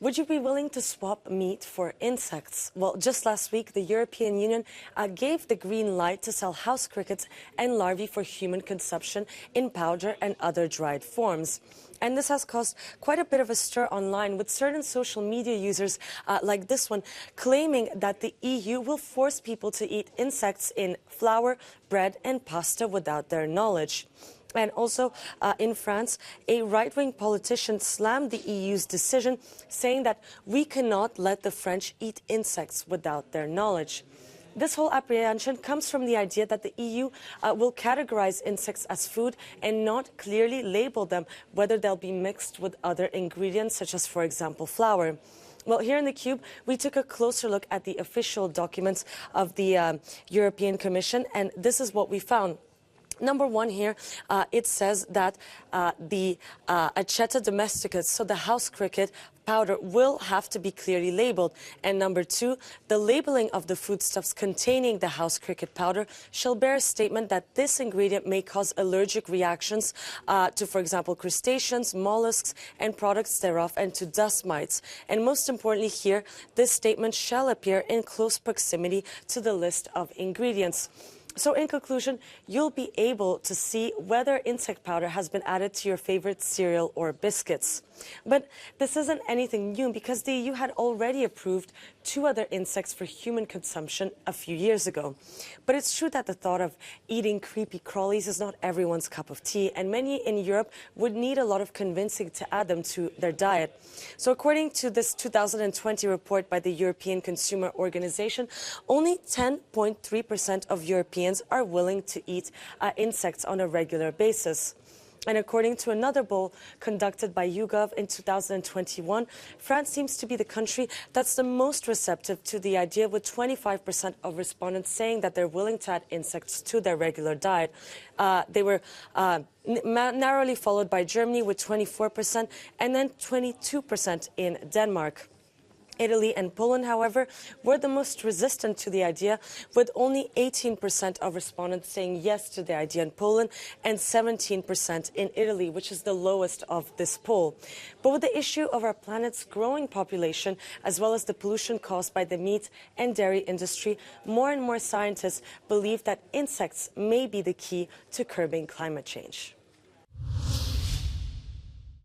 Would you be willing to swap meat for insects? Well, just last week, the European Union gave the green light to sell house crickets and larvae for human consumption in powder and other dried forms. And this has caused quite a bit of a stir online, with certain social media users like this one claiming that the EU will force people to eat insects in flour, bread and pasta without their knowledge. And also in France, a right-wing politician slammed the EU's decision, saying that we cannot let the French eat insects without their knowledge. This whole apprehension comes from the idea that the EU will categorize insects as food and not clearly label them, whether they'll be mixed with other ingredients, such as, for example, flour. Well, here in the Cube, we took a closer look at the official documents of the European Commission, and this is what we found. Number one here, it says that the Aceta domesticus, so the house cricket powder, will have to be clearly labeled. And number two, the labeling of the foodstuffs containing the house cricket powder shall bear a statement that this ingredient may cause allergic reactions to, for example, crustaceans, mollusks, and products thereof, and to dust mites. And most importantly here, this statement shall appear in close proximity to the list of ingredients. So in conclusion, you'll be able to see whether insect powder has been added to your favorite cereal or biscuits. But this isn't anything new, because the EU had already approved 2 other insects for human consumption a few years ago. But it's true that the thought of eating creepy crawlies is not everyone's cup of tea, and many in Europe would need a lot of convincing to add them to their diet. So according to this 2020 report by the European Consumer Organization, only 10.3% of Europeans are willing to eat insects on a regular basis. And according to another poll conducted by YouGov in 2021, France seems to be the country that's the most receptive to the idea, with 25% of respondents saying that they're willing to add insects to their regular diet. They were narrowly followed by Germany with 24% and then 22% in Denmark. Italy and Poland, however, were the most resistant to the idea, with only 18% of respondents saying yes to the idea in Poland and 17% in Italy, which is the lowest of this poll. But with the issue of our planet's growing population, as well as the pollution caused by the meat and dairy industry, more and more scientists believe that insects may be the key to curbing climate change.